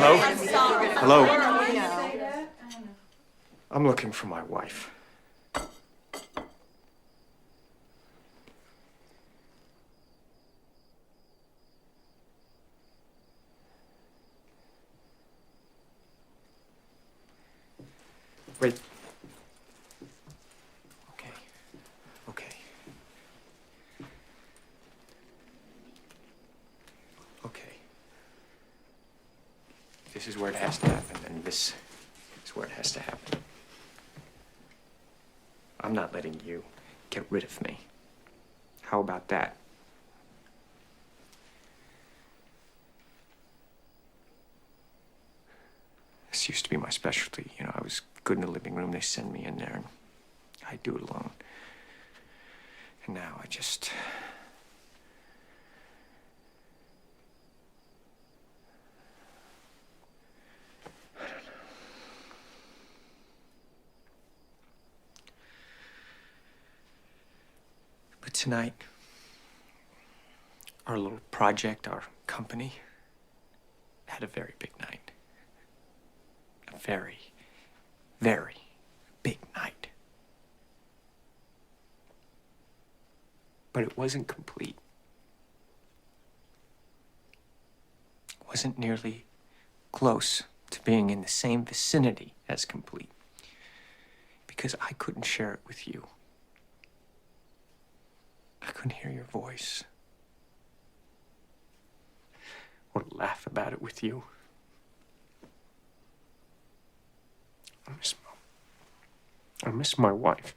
Hello? Hello? I'm looking for my wife. Wait. Okay. Okay. Okay. This is where it has to happen, and this is where it has to happen. I'm not letting you get rid of me. How about that? This used to be my specialty. You know, I was good in the living room. They send me in there, and I do it alone. And now I just... I don't know. But tonight, our little project, our company, had a very big night. A very, very big night. But it wasn't complete. It wasn't nearly close to being in the same vicinity as complete. Because I couldn't share it with you. I couldn't hear your voice. Or laugh about it with you. I miss my wife.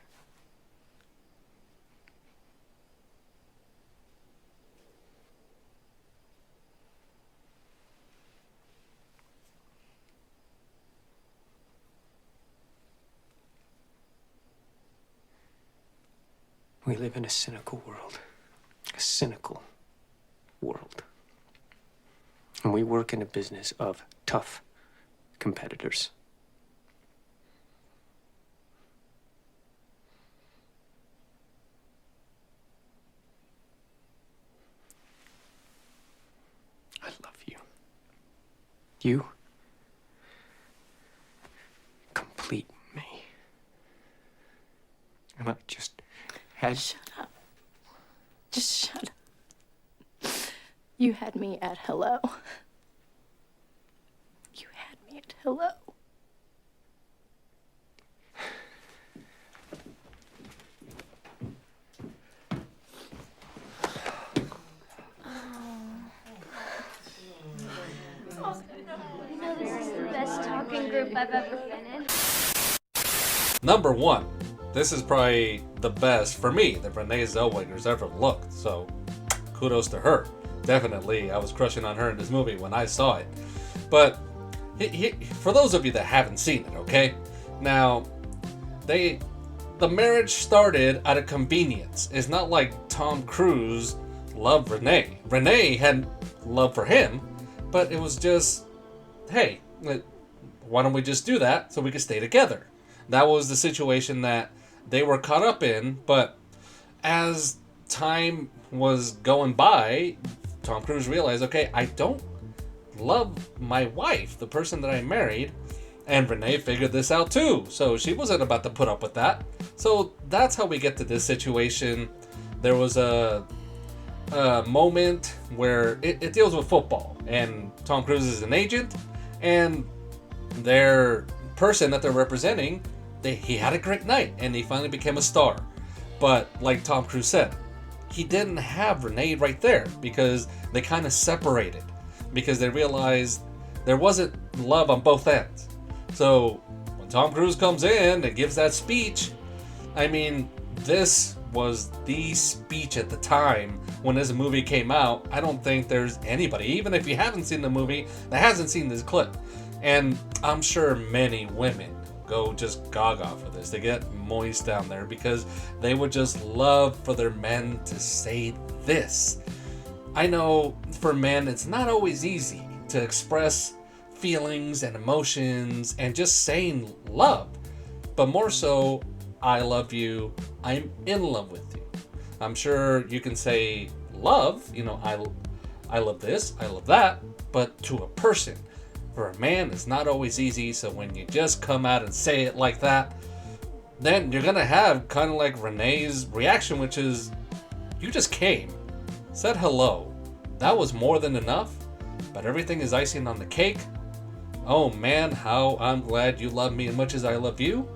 We live in a cynical world. A cynical world. And we work in a business of tough competitors. I love you. You complete me. And I just had... Shut up. Just shut up. You had me at hello. You had me at hello. This is the best talking group I've ever been in. Number one, this is probably the best for me that Renee Zellweger's ever looked. So, kudos to her. Definitely, I was crushing on her in this movie when I saw it. But for those of you that haven't seen it, okay? Now, the marriage started out of convenience. It's not like Tom Cruise loved Renee. Renee had love for him, but it was just, hey, why don't we just do that so we can stay together? That was the situation that they were caught up in, but as time was going by, Tom Cruise realized, okay, I don't love my wife, the person that I married, and Renee figured this out too, so she wasn't about to put up with that. So that's how we get to this situation. There was a moment where it deals with football, and Tom Cruise is an agent, and their person that they're representing, he had a great night, and he finally became a star. But like Tom Cruise said, he didn't have Renee right there because they kind of separated because they realized there wasn't love on both ends. So when Tom Cruise comes in and gives that speech, I mean, this was the speech at the time when this movie came out. I don't think there's anybody, even if you haven't seen the movie, that hasn't seen this clip. And I'm sure many women go just gaga for this. They get moist down there because they would just love for their men to say this. I know for men it's not always easy to express feelings and emotions and just saying love, but more so, I love you, I'm in love with you. I'm sure you can say love, I love this, I love that, but to a person. for a man is not always easy, so when you just come out and say it like that, then you're gonna have kind of like Renee's reaction, which is, you just came, said hello. That was more than enough, but everything is icing on the cake. Oh man, how I'm glad you love me as much as I love you,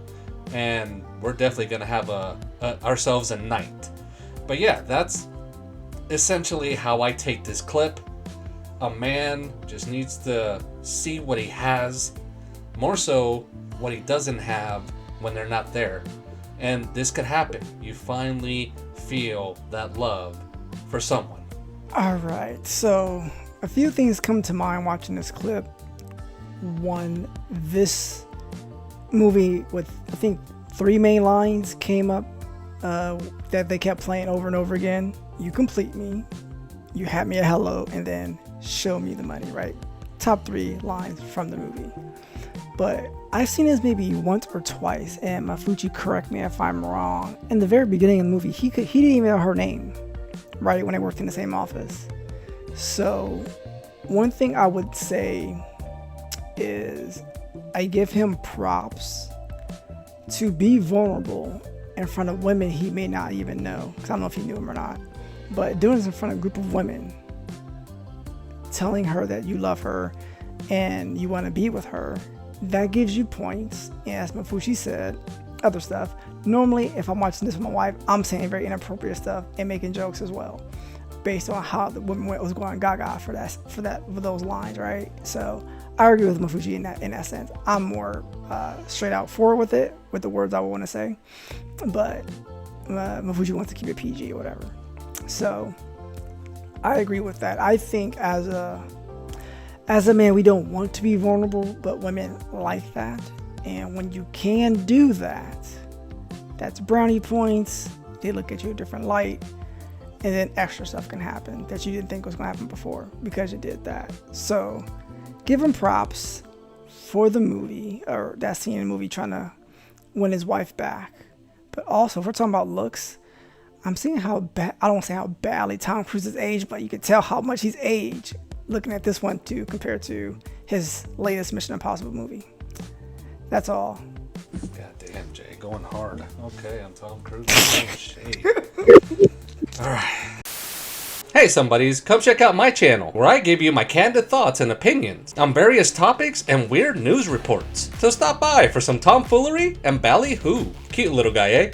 and we're definitely gonna have ourselves a night. But yeah, that's essentially how I take this clip. A man just needs to see what he has, more so what he doesn't have when they're not there. And this could happen. You finally feel that love for someone. Alright, so a few things come to mind watching this clip. One, this movie with, I think, 3 main lines came up that they kept playing over and over again. You complete me, you had me at hello, and then show me the money, right? Top 3 lines from the movie. But I've seen this maybe once or twice, and Mafuchi, correct me if I'm wrong. In the very beginning of the movie, he didn't even know her name, right? When they worked in the same office. So one thing I would say is I give him props to be vulnerable in front of women he may not even know, because I don't know if he knew him or not, but doing this in front of a group of women, telling her that you love her and you want to be with her, that gives you points. And as Mafuchi said, other stuff. Normally, if I'm watching this with my wife, I'm saying very inappropriate stuff and making jokes as well, based on how the woman was going gaga for those lines, right? So I agree with Mafuchi in that sense. I'm more straight out forward with it, with the words I would want to say, but Mafuchi wants to keep it PG or whatever. So I agree with that. I think as a man, we don't want to be vulnerable, but women like that. And when you can do that, that's brownie points. They look at you a different light, and then extra stuff can happen that you didn't think was going to happen before because you did that. So give him props for the movie, or that scene in the movie trying to win his wife back. But also, if we're talking about looks, I'm seeing how bad, I don't want to say how badly Tom Cruise has aged, but you can tell how much he's aged looking at this one too, compared to his latest Mission Impossible movie. That's all. God damn, Jay, going hard. Okay, I'm Tom Cruise. Shade. Alright. Hey somebodies, come check out my channel, where I give you my candid thoughts and opinions on various topics and weird news reports. So stop by for some tomfoolery and ballyhoo. Cute little guy, eh?